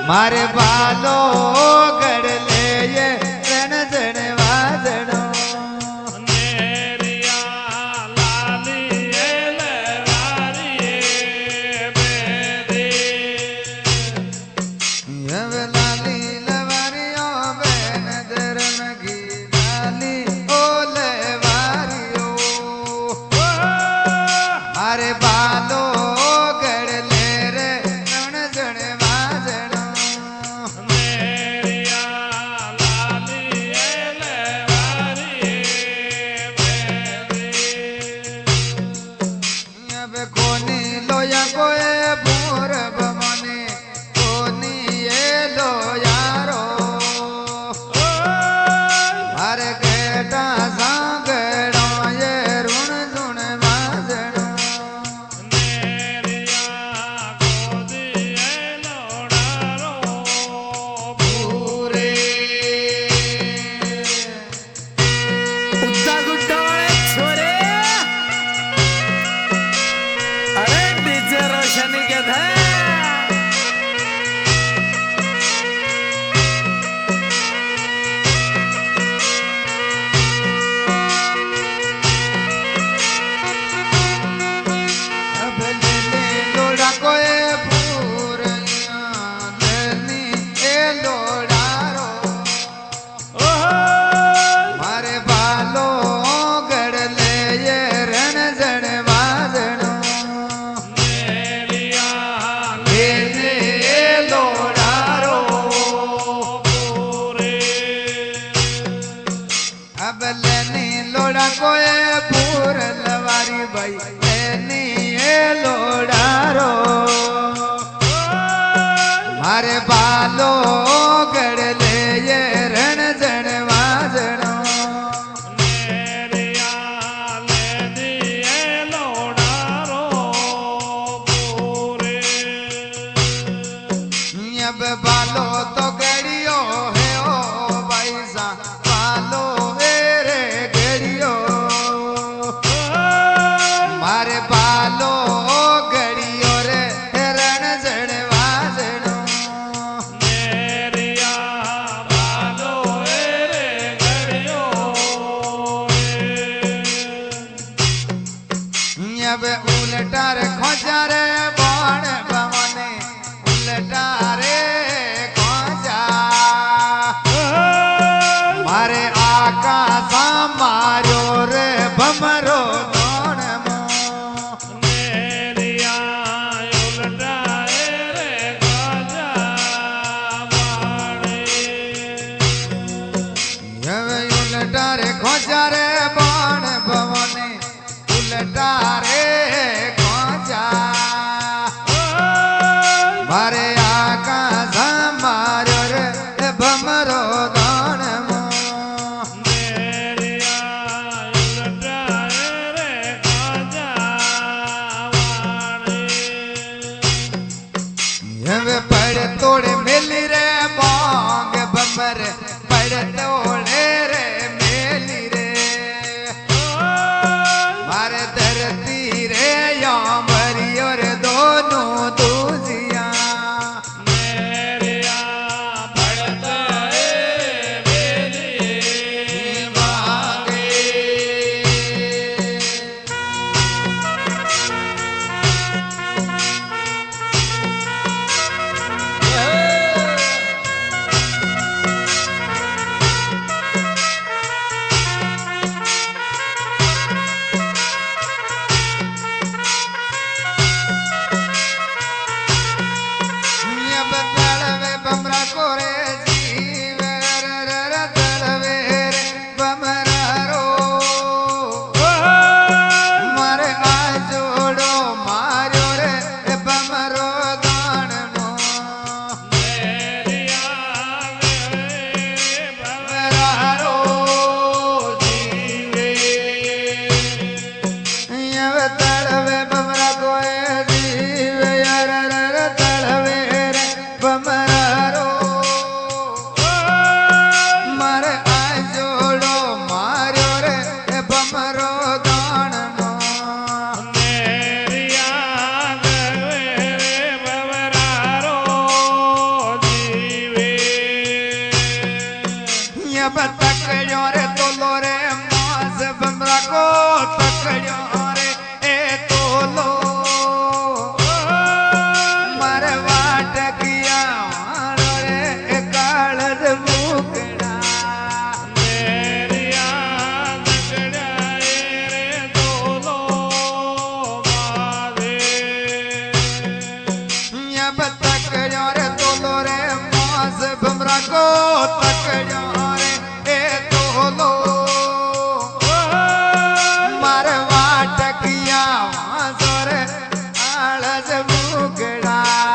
मारे बालो गड़ ले ये रण जण वाजणो नेरिया लाली लवारी बेदी यव लाली लवारियो बेन धर्म की लाली ओ लवारियो मारे बालो गड़ ले रे रण जण वाजणो नेरिया लाली लवारी बेदी अब कोनी लोया कोए पूरब मने कोनी ये लोयारो हर केटा सांगड़ो ये ऋण झुण वाजणो नेरिया गोदी लोडारो पूरे उद्दा गुड्डा वाले छोरे अरे डीजे रोशनी के थे अब ले लोड़ा कोए पूरिया लेनी ए लोड़ारो मारे बालो गड़ ले ये रण जण वाजणो नेरिया लेने ए लोड़ारो पूरे अब लेनी लोड़ा कोए पूर लवारी भाई लेनी ए लोड़ारो मारे बालो गड़ ले ये रण जण वाजणो नेरिया लेदी लोडारो पूरे अब बालो तो गड़ियो है ओ भाई सा बालो रे गड़ियो मारे बालो गड़ियो रे रण जण वाजणो नेरिया ભાગો તકડ્યો રે એ તોલો મારે વાટકિયા વાંસો રે આળસ મુકડા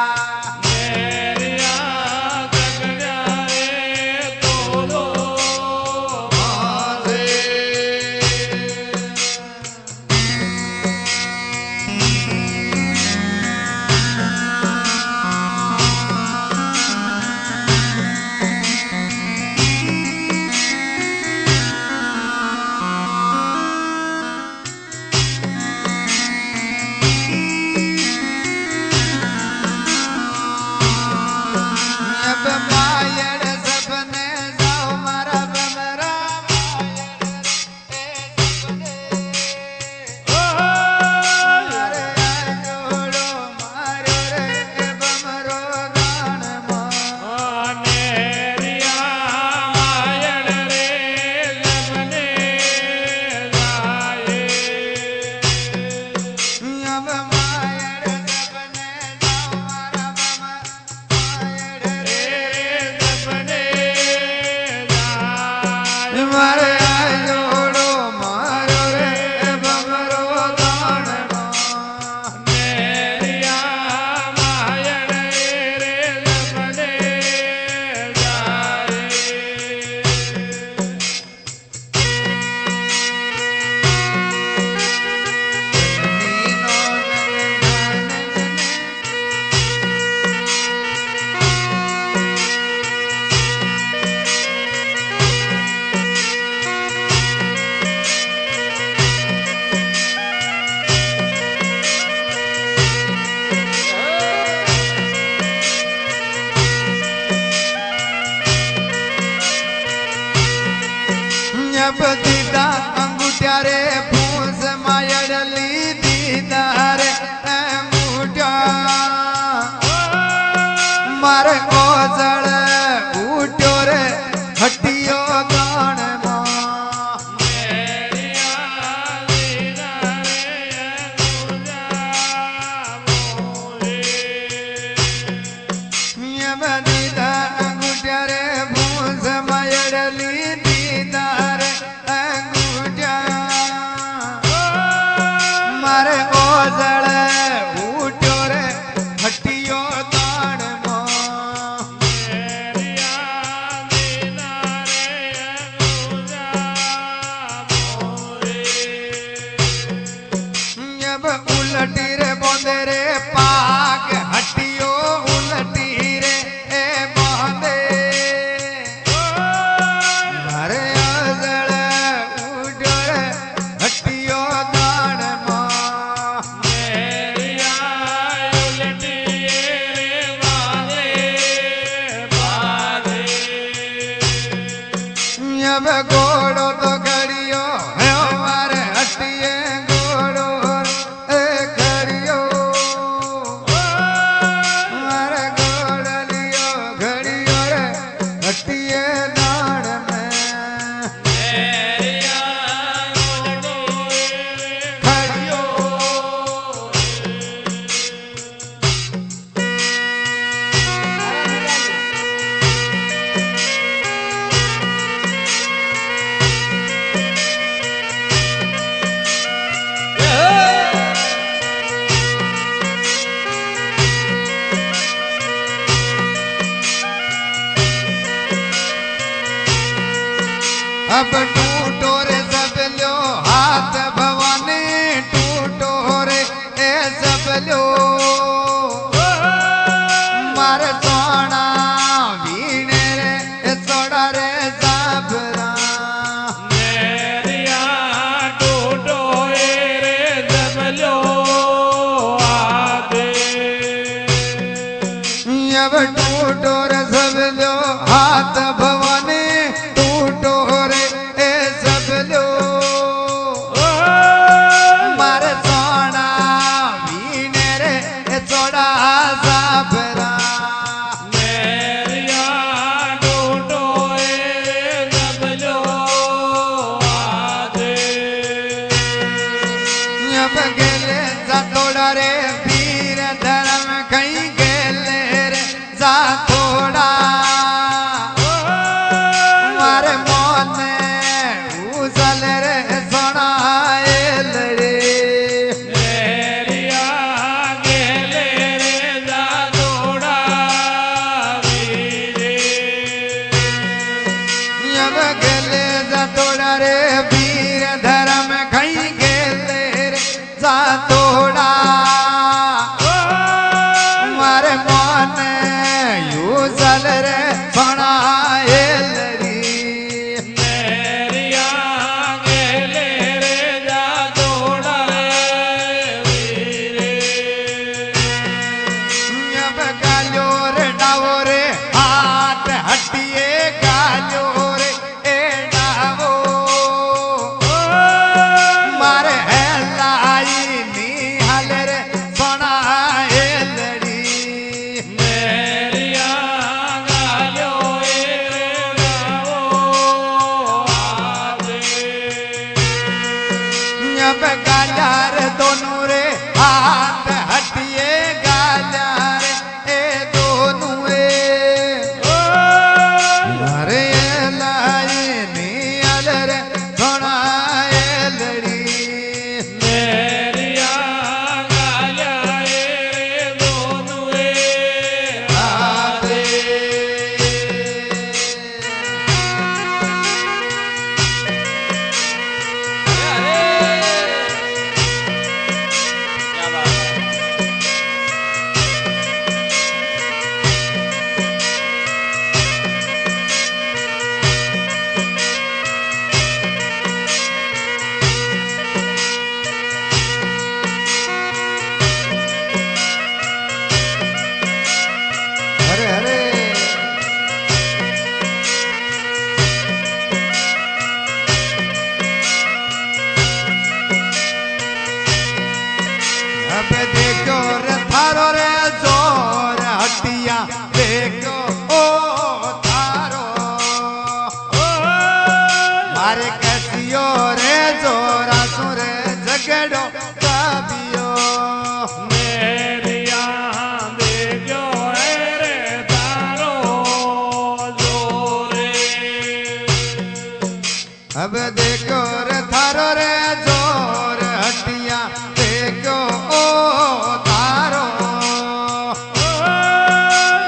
દીદા અંગૂઠ્યા રે ફૂસ માયડલી દીદા રે અંગૂઠ્યા મારે ઓઝળ ઉઠ્યો રે હટિયો ગણમાં દીદા અંગૂઠ્યા રે ફૂસ માયડલી મારે ઓઝળ ઉઠ્યો રે હટિયો ઉલટી રે બોંદે રે પાક હટિયો ઉલટી રે એ બોંદે મારે ઓઝળ ઉઠ્યો રે હટિયો ઘોડો તો ઘડિયો હે મારે હટીએ ઘોડો એ ઘડિયો મારે ઘોડલિયો ઘડિયો રે હટીએ દાણ अब टूटो रे सब लो हाथ भवानी टूटो रे ए सब लो मारे सोना वीणे रे ए सोड़ा रे साबरा मेरिया टूटो रे सब लो आदे अब टूटो रे सब लो हाथ भवानी टूटो रे ए सब लो मारे सोना वीणे रे ए सोड़ा साबरा मेरिया टूटो रे सब लो आदे अब गेले सातोड़ा रे वीर धर्म कहीं गेले रे सातोड़ा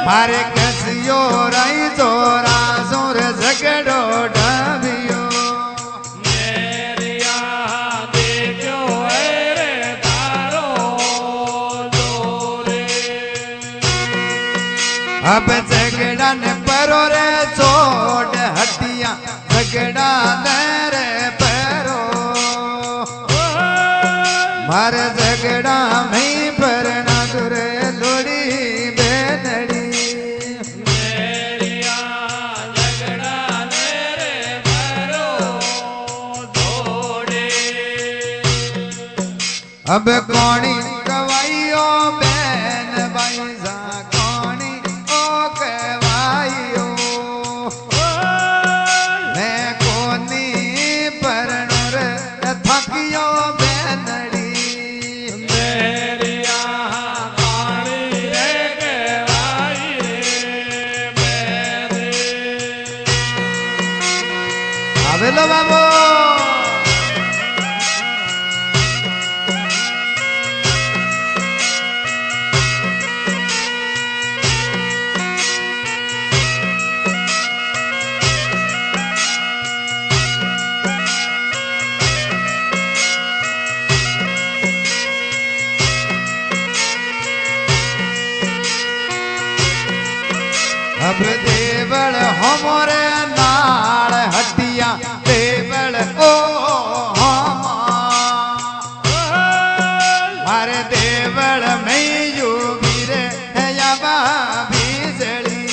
મારે કસિયો રહી ચોરા સુર ઝઘડો ઢાવ્યો મેરિયા દેખ્યો રે તારો જોરે अब झगड़ा ने परो रे छोड़ हटिया झगड़ा ने रे परो मारे झगड़ा में परना दुरे लोड़ी बेनड़ी મેરિયા ઝઘડા ને રે પરો જોડે अब कोणी कवाइयो बेन बाईजा कोणी ओ कवाइयो मैं कोनी परनो रे थकियो बेनड़ी મેરિયા કાળી રે કહેવાય રે બેરે આવેલો બાબો अब देवल हमरे नाल हटिया देवल ओ हमारे देवल में यू वीरे यावा बीजली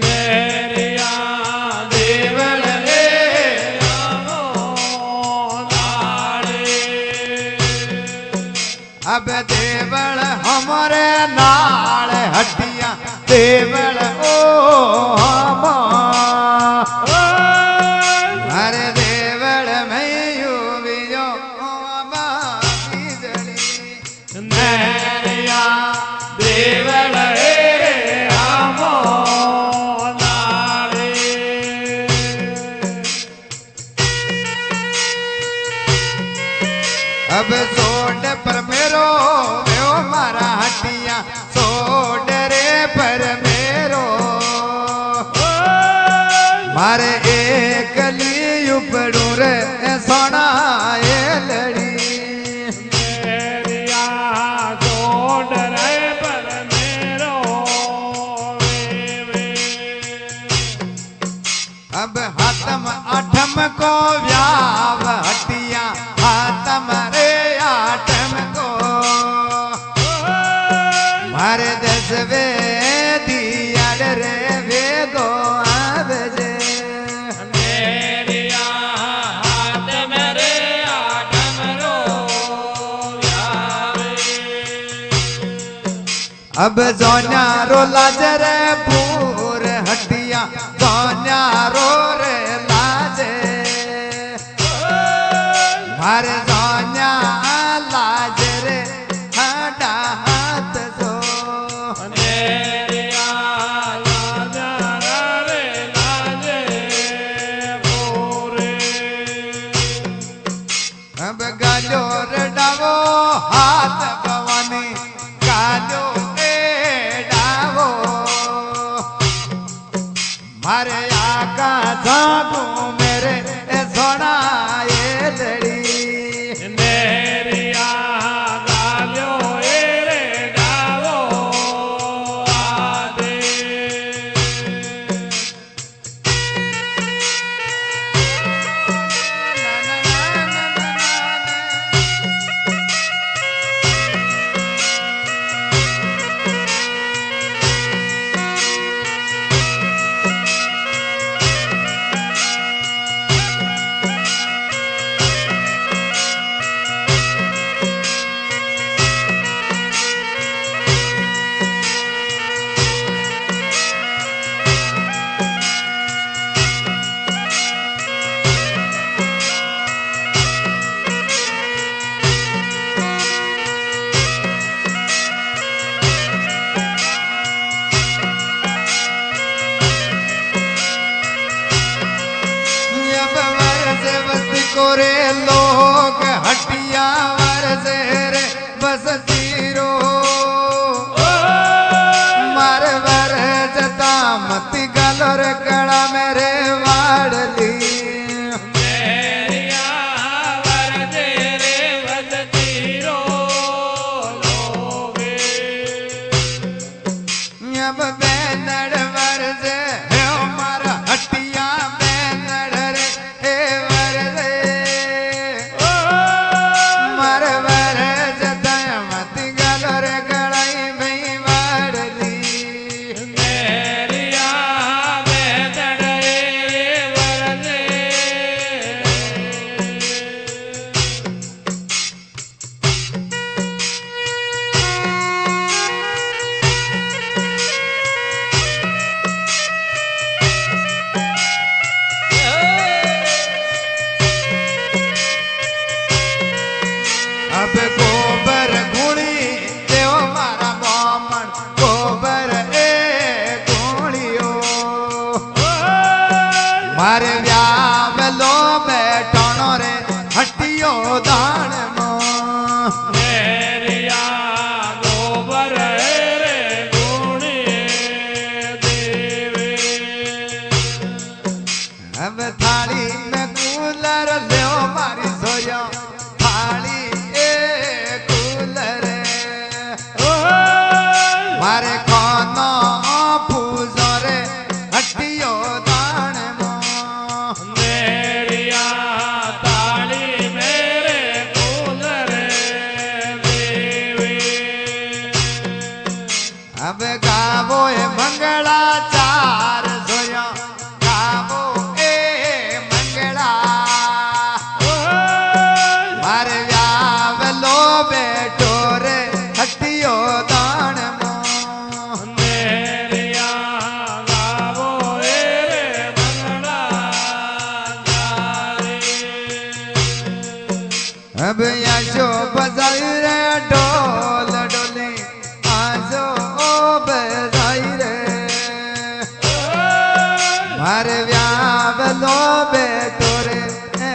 મેરિયા દેવળ રે આવો તારે अब देवल हमरे नाल हटिया देवल ओ हमारे देवल में यू वियो बीजली મેરિયા દેવળ રે આવો તારે अब सोड पर मेरो व्यो मारा हटिया सोड रे पर मेरो मारे एक ली उपड़ू रे सोनाए लड़ी મેરિયા જોડ રે પર મેરો વેવે अब हाथम आठम को व्याव हटिया हाथम रे आठम को मारे दसवे दियाड़ रे वेगो आवजे મેરિયા હાથ મેરે આઠમરો વ્યાવે अब जोन्यारो लाजरे पूर हटिया जोन्यारो रे लाजे मारे जोन्या लाजरे हटा हाथ जो મેરિયા લાજા રે લાજે પૂરે अब गालो रडावो हाथ भवानी गालो रे डावो अब बैनड़ वरसे हमारा हटिया बैनड़ रे ए वरसे मर वरस दमत गलो रे गड़ाई भई वरली मेरिया बेदड़ रे वरसे अब गोबर गुणी देव मारा बामण गोबर ए गुणियो मारे व्याव लो बैठो रे हटियो दान मेरिया गोबर रे गुणी देवे अब थाली में कूलर लो मारी सोया थाली ए कूलर मारे खाना पूजो रे हटियो दान मेरिया ताली मेरे कूलर देवे अब गावो ए मंगला चार सोया गावो ए मंगला मारे व्याव लो बेटो रे हटियो दान मेरिया गावो रे मंगला जारे अब यशो बजाई रे ढोल डोली आजो ओ बजाई रे मारे व्याव लो बेटो रे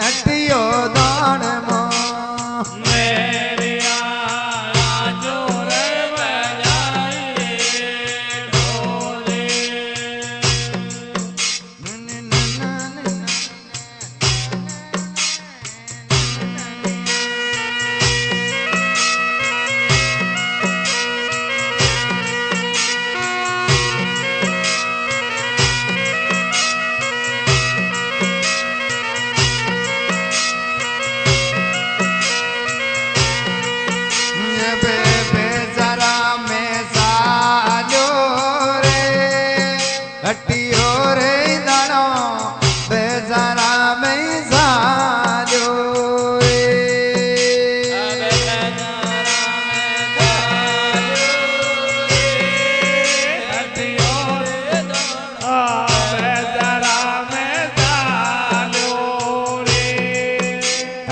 हटियो दान मेरिया जोर बजाई ढोले बेजरा में सालो रे हटियो रे दानो बेजरा में सालो रे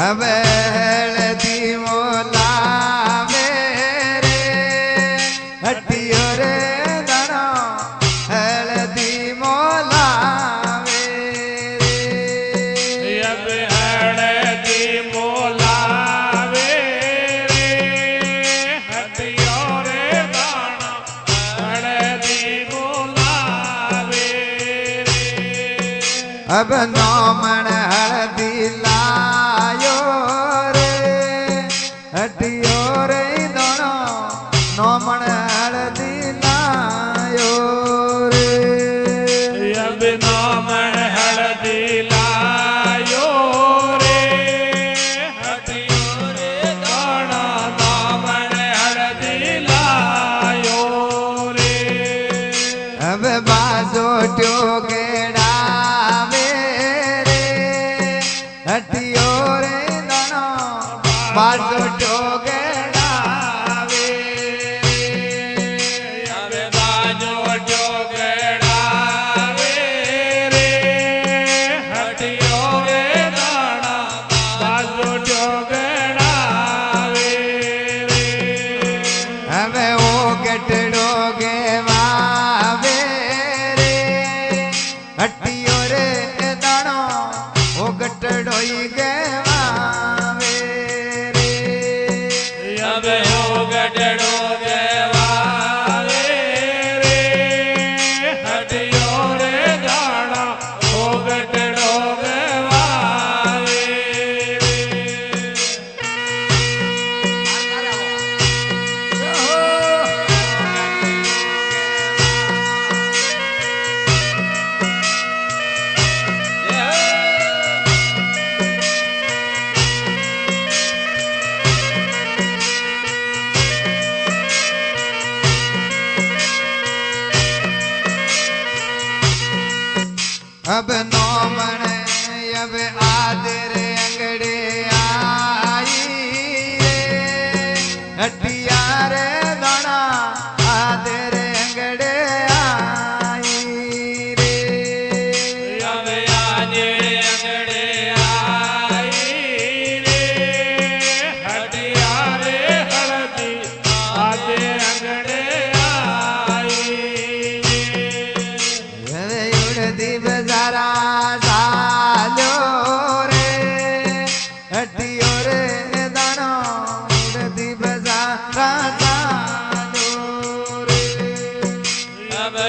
अब हल्दी मोला मेरे हटियो रे दानो हल्दी मोला मेरे अब नौमण हल्दी लायो रे हटियो रे दोनों नौमण हल्दी लायो रे हल्दी लायो रे हटियो रे दाना दामन हल्दी लायो रे अब बाजो ट्योगेड़ा मेरे हटियो रे दोनों बाजो ट्योगेड़ा मेरे बाजो टोकड़ा रे हटियो रे दाना बाजो टोकड़ा रे अब वो गटड़ो गे वावे रे अब नो मने अब आदर अंगड़े आई रे हटिया रे दाना आदर अंगड़े आई रे હવે આજે અંગડે આઈ રે હટિયા રે હળદી આજે અંગડે આઈ હવે ઉડતી બજારા ચાલ્યો રે હટિયો રે દાણો ઉડતી બજારા ચાલ્યો રે હવે